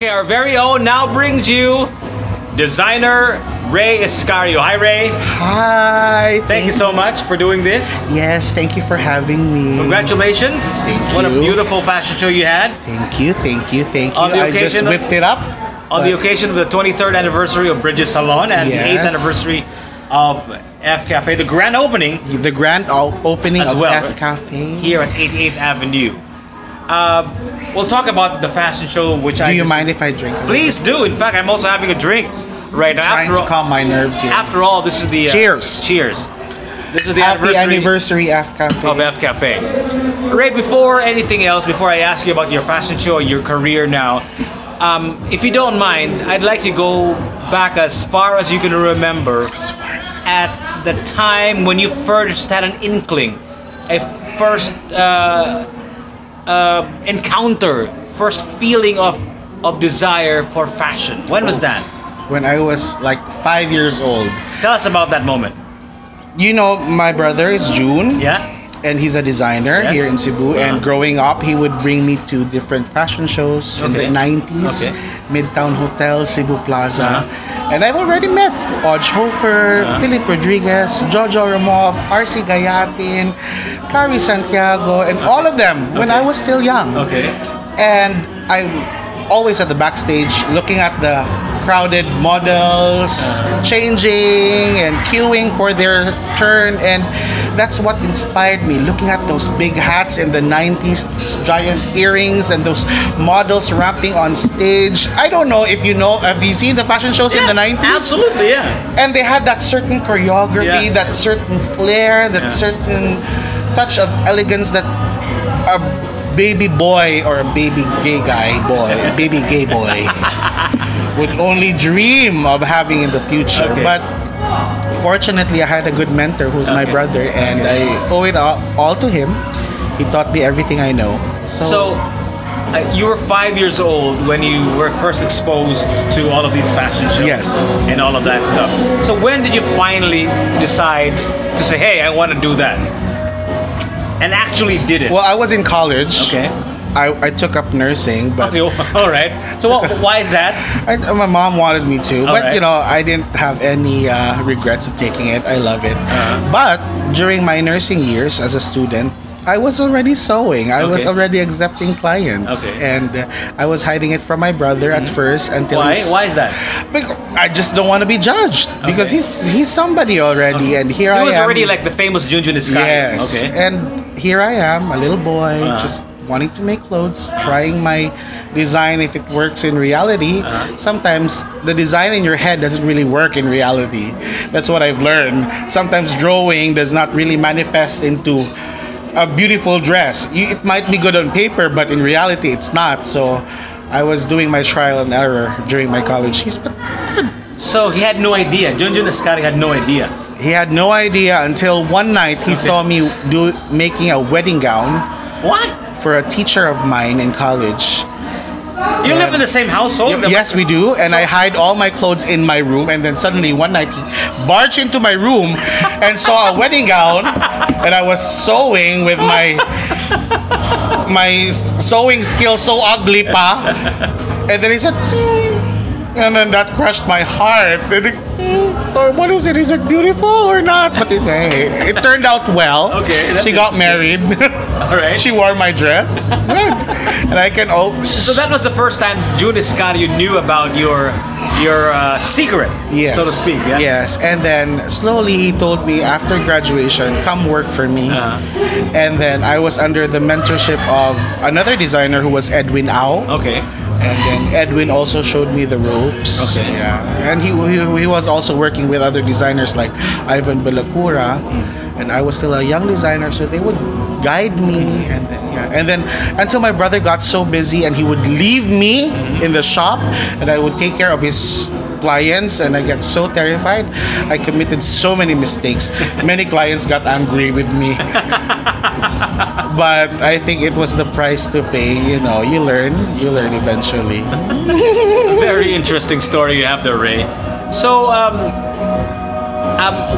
Okay, our very own now brings you designer Ray Iscario. Hi, Ray. Hi. Thank you so much for doing this. Yes, thank you for having me. Congratulations. Thank What a you. beautiful fashion show you had. Thank you, thank you, thank you. On the I just occasion of- whipped it up. On the occasion of the 23rd anniversary of Bridges Salon and the 8th Yes. anniversary of F Cafe, the grand opening The grand opening As of well, F right? Cafe. here at 88th Avenue. We'll talk about the fashion show, which Do you mind if I drink? A Please do. In fact, I'm also having a drink right now. Trying to calm my nerves here. After all, this is the Cheers. Cheers. This is the Happy anniversary F Cafe. of F Cafe. Ray, before anything else, before I ask you about your fashion show, your career now, if you don't mind, I'd like you to go back as far as you can remember As far as at the time when you first had an inkling, a first encounter, first feeling of desire for fashion. When was that? when I was like 5 years old. Tell us about that moment. You know, my brother is June. Yeah? And he's a designer Yes. here in Cebu. And growing up, he would bring me to different fashion shows in the Okay. 90s, Okay. Midtown Hotel, Cebu Plaza. And I've already met Odge Hofer, Philip Rodriguez, Jojo Ramoff, RC Gayatin, Carrie Santiago, and all of them when I was still young. Okay. And I'm always at the backstage looking at the crowded models changing and queuing for their turn, and that's what inspired me, looking at those big hats in the 90s, those giant earrings, and those models rapping on stage. I don't know if you know, have you seen the fashion shows in the 90s? Absolutely, yeah. And they had that certain choreography, Yeah. that certain flair, that Yeah. certain touch of elegance that a baby boy or a baby gay boy would only dream of having in the future. Okay. But fortunately, I had a good mentor who's my Okay. brother, and I owe it all to him. He taught me everything I know. So, you were 5 years old when you were first exposed to all of these fashion shows. Yes. And all of that stuff. So when did you finally decide to say, hey, I want to do that? And actually did it? well, I was in college. Okay. I took up nursing, but Okay, all right. So why is that? my mom wanted me to, but Alright. you know, I didn't have any regrets of taking it. I love it. But during my nursing years as a student, I was already sewing. I was Okay. already accepting clients, Okay. and I was hiding it from my brother at first until Why? he's- Why is that? Because I just don't want to be judged because Okay. he's somebody already, and here He I was am. already like the famous Junjun Iscario. Yes. Okay. And here I am, a little boy, just wanting to make clothes, trying my design if it works in reality. Sometimes the design in your head doesn't really work in reality. That's what I've learned. Sometimes drawing does not really manifest into a beautiful dress. It might be good on paper, but in reality, it's not. So I was doing my trial and error during my college years, but So he had no idea. Junjun Iscario had no idea. he had no idea until one night he saw me making a wedding gown What? for a teacher of mine in college. You live in the same household? Yes, we do. And I hide all my clothes in my room. And then suddenly one night he barged into my room and saw a wedding gown. And I was sewing with my sewing skills so ugly pa. And then he said, and then that crushed my heart. And what is it? Is it beautiful or not? But it turned out well. Okay, that's She got married. All right. She wore my dress. Good. And I can So that was the first time Jun Iscario knew about your secret, yes. so to speak. Yeah. Yes, and then slowly he told me after graduation, come work for me. And then I was under the mentorship of another designer who was Edwin Au. Okay. And then Edwin also showed me the ropes. Okay. Yeah. And he was also working with other designers like Ivan Balacura. And I was still a young designer, so they would guide me, and then until my brother got so busy and he would leave me in the shop, and I would take care of his clients, and I get so terrified. I committed so many mistakes. Many clients got angry with me. But I think it was the price to pay. You know, you learn eventually. Very interesting story you have there, Ray. So,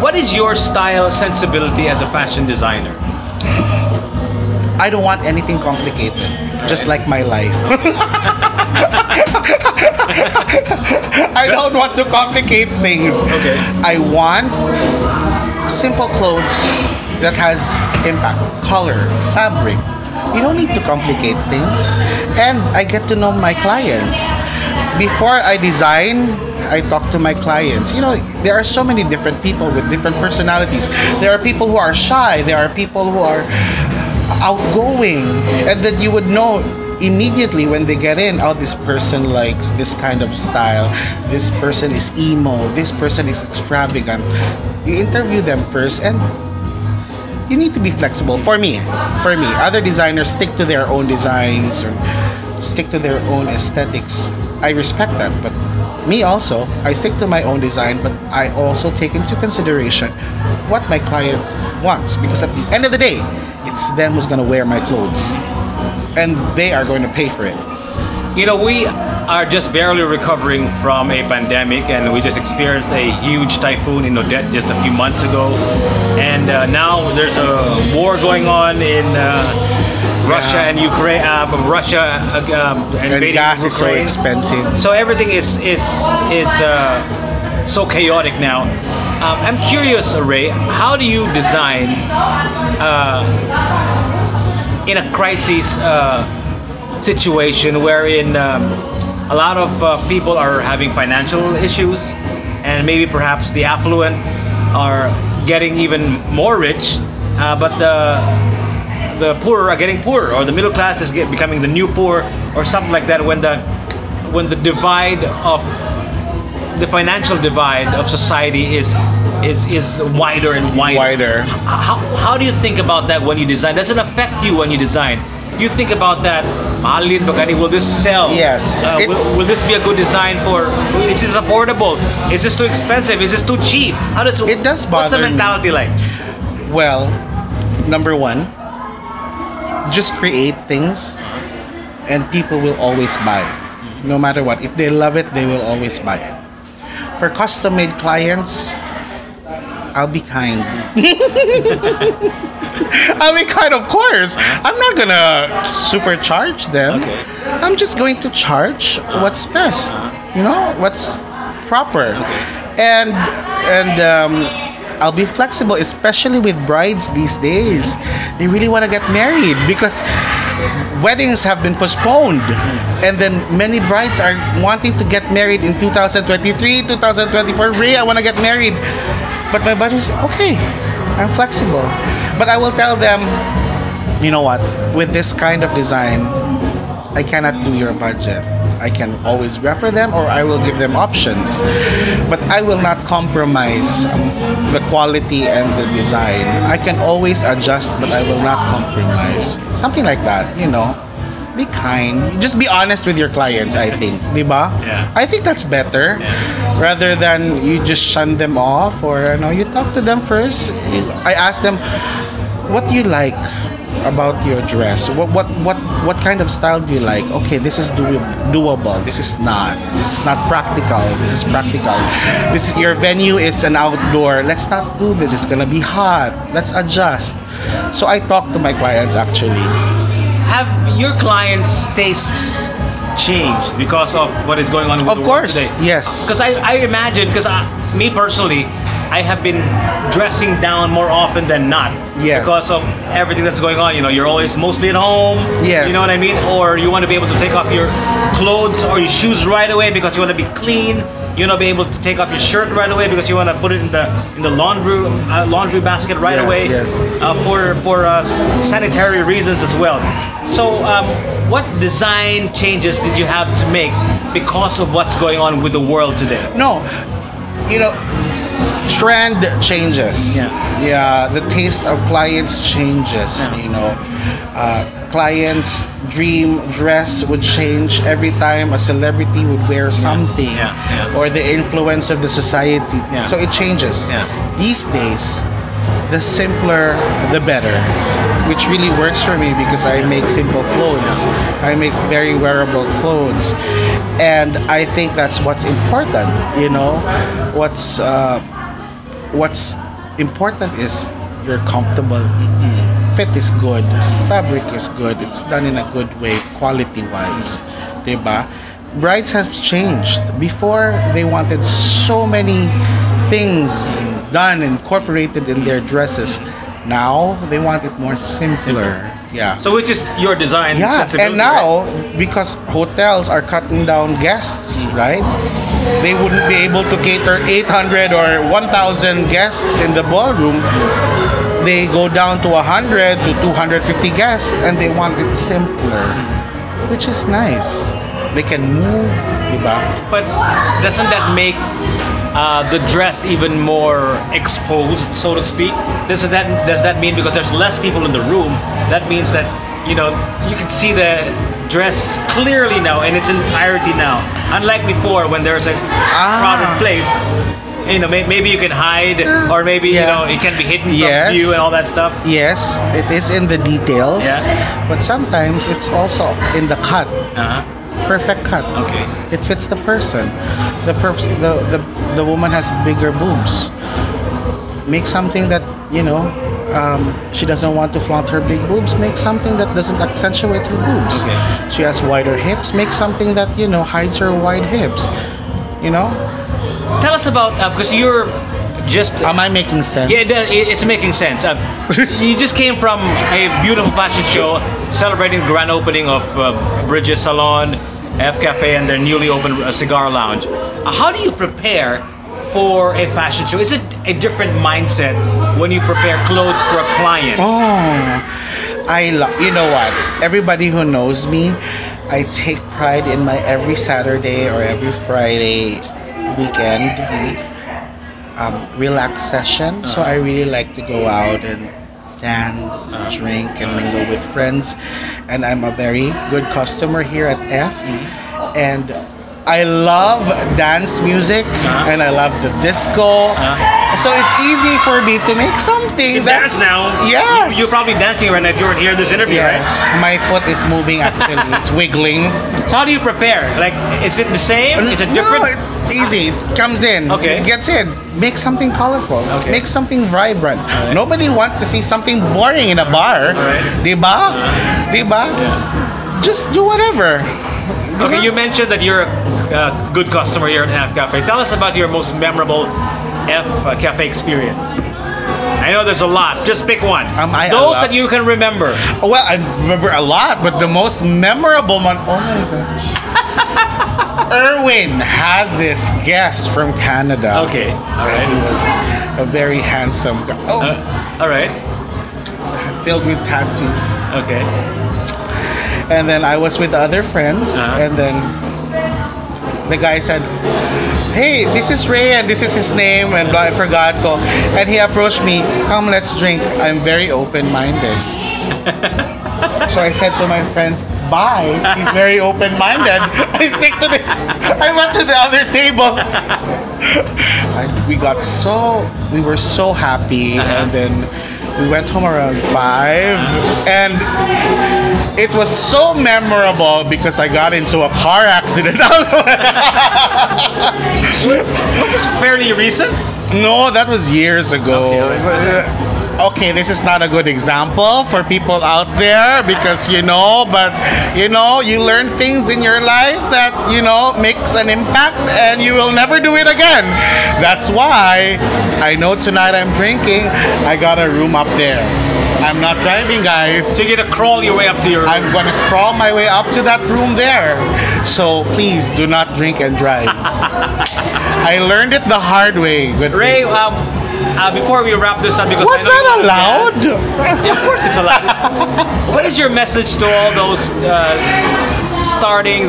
what is your style sensibility as a fashion designer? I don't want anything complicated, just like my life. I don't want to complicate things. Okay. I want simple clothes that has impact, color, fabric. You don't need to complicate things. And I get to know my clients. Before I design, I talk to my clients. You know, there are so many different people with different personalities. There are people who are shy. There are people who are outgoing. And then you would know immediately when they get in, oh, this person likes this kind of style. This person is emo. This person is extravagant. You interview them first, and you need to be flexible. For me, other designers stick to their own designs or stick to their own aesthetics. I respect that, but me also, I stick to my own design, but I also take into consideration what my client wants, because at the end of the day, it's them who's gonna wear my clothes, and they are going to pay for it. You know, we are just barely recovering from a pandemic, and we just experienced a huge typhoon in Odette just a few months ago. And now there's a war going on in Russia and Ukraine. Russia And invading gas is so Ukraine. expensive. So everything is so chaotic now. I'm curious, Ray, how do you design in a crisis situation wherein a lot of people are having financial issues, and maybe perhaps the affluent are getting even more rich, but the poor are getting poorer, or the middle class is becoming the new poor, or something like that. When the divide of the financial divide of society is wider and wider. How do you think about that when you design? Does it affect you when you design? You think about that. Mahalin ba gani? Will this sell? Yes. Will this be a good design for? Is this affordable? Is this too expensive? Is this too cheap? How does It does What's the bother me. mentality like? Well, number one, just create things and people will always buy. No matter what. If they love it, they will always buy it. For custom-made clients, I'll be kind. I'll be kind, of course. I'm not gonna supercharge them. Okay. I'm just going to charge what's best. You know, what's proper. And I'll be flexible, especially with brides these days. They really want to get married because weddings have been postponed, and then many brides are wanting to get married in 2023, 2024. Ray, I want to get married, but my budget is okay. I'm flexible, but I will tell them, you know what? With this kind of design, I cannot do your budget. I can always refer them, or I will give them options, but I will not compromise the quality and the design. I can always adjust, but I will not compromise. Something like that, you know. Be kind. Just be honest with your clients, I think. Diba? Yeah. I think that's better. Rather than you just shun them off, or you know, you talk to them first. I ask them, what do you like about your dress? What kind of style do you like? Okay, this is doable. This is not. This is not practical. This is practical. This is, your venue is an outdoor. Let's not do this. It's gonna be hot. Let's adjust. So I talk to my clients actually. Have your clients' tastes changed because of what is going on with Of the world course, today? yes. Because I imagine, because me personally, I have been dressing down more often than not. Yes. Because of everything that's going on. You know, you're always mostly at home. Yes. You know what I mean? Or you want to be able to take off your clothes or your shoes right away because you want to be clean. You want to be able to take off your shirt right away because you want to put it in the laundry basket right Yes, away. yes. For sanitary reasons as well. So, what design changes did you have to make because of what's going on with the world today? No, you know, trend changes. Yeah, the taste of clients changes. Yeah. You know, clients' dream dress would change every time a celebrity would wear something, or the influence of the society. Yeah. So it changes. Yeah. These days, the simpler, the better. Which really works for me because I make simple clothes. I make very wearable clothes, and I think that's what's important. You know, what's important is you're comfortable. Fit is good. Fabric is good. It's done in a good way, quality-wise. Diba? brides have changed. Before, they wanted so many things done, incorporated in their dresses. Now, they want it more simpler. Yeah. So which is your design Yeah, sensibility? and now because hotels are cutting down guests, right? They wouldn't be able to cater 800 or 1,000 guests in the ballroom. They go down to 100 to 250 guests, and they want it simpler, which is nice. They can move, diba? But doesn't that make the dress even more exposed, so to speak? Does that mean because there's less people in the room, that means that you can see the dress clearly now in its entirety now, unlike before when there's a crowded place. Maybe you can hide, or maybe Yeah. it can be hidden Yes. from view and all that stuff. Yes, it is in the details, Yeah. but sometimes it's also in the cut. Uh-huh. Perfect cut. Okay. It fits the person. The woman has bigger boobs. Make something that she doesn't want to flaunt her big boobs. Make something that doesn't accentuate her boobs. Okay. She has wider hips. Make something that hides her wide hips. Tell us about because you're just Am I making sense? yeah, it's making sense. You just came from a beautiful fashion show celebrating the grand opening of Bridges Salon, F Cafe, and their newly opened cigar lounge. How do you prepare for a fashion show? Is it a different mindset when you prepare clothes for a client? Oh, you know what? Everybody who knows me, I take pride in my every Saturday or every Friday weekend relax session. So I really like to go out and dance, drink, and mingle with friends. And I'm a very good customer here at F. And I love dance music and I love the disco. So it's easy for me to make something You dance now. Yes. You're probably dancing right now if you weren't here in this interview, Yes, my foot is moving actually. It's wiggling. right? So how do you prepare? Like, is it the same? Is it different? No, easy. It comes in. Okay. It gets in. Make something colorful. Okay. Make something vibrant. Alright. Nobody wants to see something boring in a bar. Alright. Diba? Diba? Just do whatever. Okay, you mentioned that you're a good customer here at F Cafe. Tell us about your most memorable F Cafe experience. I know there's a lot. Just pick one. I Those love- that you can remember. Well, I remember a lot, but the most memorable one, oh my gosh. Erwin had this guest from Canada. Okay, all He right. was a very handsome guy. Oh, All right. filled with tattoo. Okay. And then I was with other friends, and then the guy said, "Hey, this is Ray, and this is his name," and blah, I forgot ko. And he approached me, "Come, let's drink." I'm very open-minded. So I said to my friends, "Bye." He's very open-minded. I stick to this. I went to the other table. We were so happy, and then we went home around 5, and it was so memorable because I got into a car accident. Was this fairly recent? No, that was years ago. Okay, this is not a good example for people out there because but you learn things in your life that makes an impact and you will never do it again. That's why I know tonight I'm drinking. I got a room up there. I'm not driving, guys. So you get to crawl your way up to your room. I'm gonna crawl my way up to that room there. So please do not drink and drive. I learned it the hard way. Good Ray, before we wrap this up, because was I know you that wanna allowed? dance. Yeah, of course it's allowed. What is your message to all those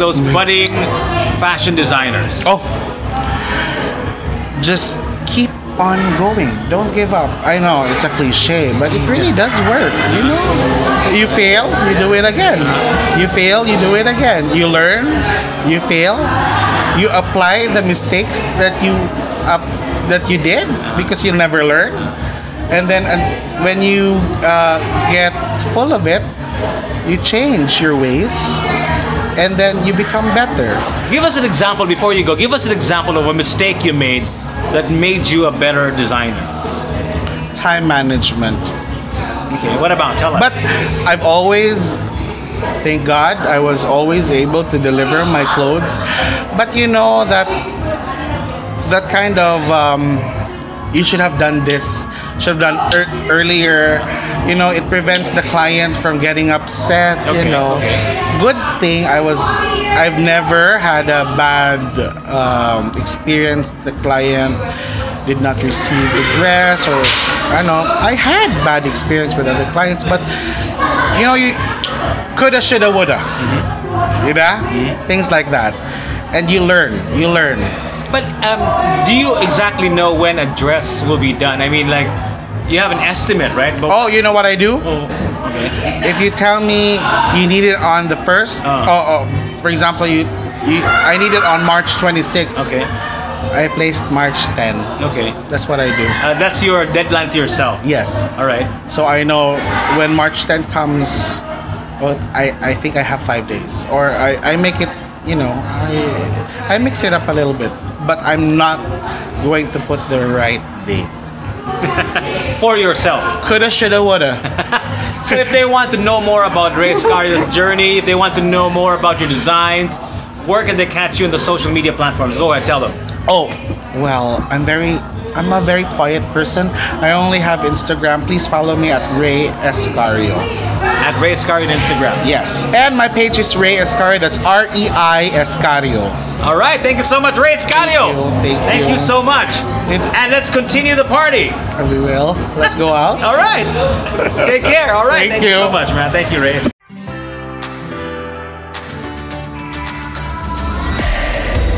those budding fashion designers? Oh, just keep on going. Don't give up. I know it's a cliche, but it really does work. You fail, you do it again. You fail, you do it again. You learn, you fail, you apply the mistakes that you did because you never learn, and then when you get full of it, you change your ways, and then you become better. Give us an example before you go. Give us an example of a mistake you made that made you a better designer. Time management. Okay, what about? Tell us. But I've always Thank God I was always able to deliver my clothes. But you know that kind of you should have done this, should have done earlier. You know, it prevents the client from getting upset. Okay, You know, okay. good thing I've never had a bad experience. The client did not receive the dress, or I know I had bad experience with other clients, but you know, you coulda, shoulda, woulda. You know, things like that, and you learn. You learn. But do you exactly know when a dress will be done? I mean, like, you have an estimate, right? But, Oh, you know what I do? okay. If you tell me you need it on the first, for example, I need it on March 26th. Okay. I placed March 10. Okay. That's what I do. That's your deadline to yourself. Yes. All right. So I know when March 10 comes, I think I have 5 days. Or I make it, you know, I mix it up a little bit. But I'm not going to put the right date. For yourself. Coulda, shoulda, woulda. So if they want to know more about Ray Escario's journey, if they want to know more about your designs, where can they catch you in the social media platforms? Go ahead, tell them. Oh, well, I'm a very quiet person. I only have Instagram. Please follow me at Ray Escario. At Ray Escario on Instagram. Yes. And my page is Ray Escario. That's REI Escario. All right. Thank you so much, Ray Escario. Thank you. you so much. And let's continue the party. We will. Let's go out. All right. Take care. All right. Thank Thank you you. so much, man. Thank you, Ray.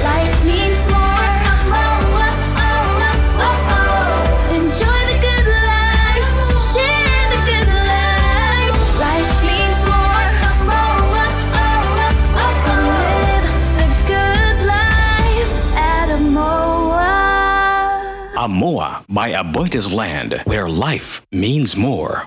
Life means more. Enjoy the good life. Share the good life. Life means more. Come live the good life at Amoa. Amoa by Aboitiz Land, where life means more.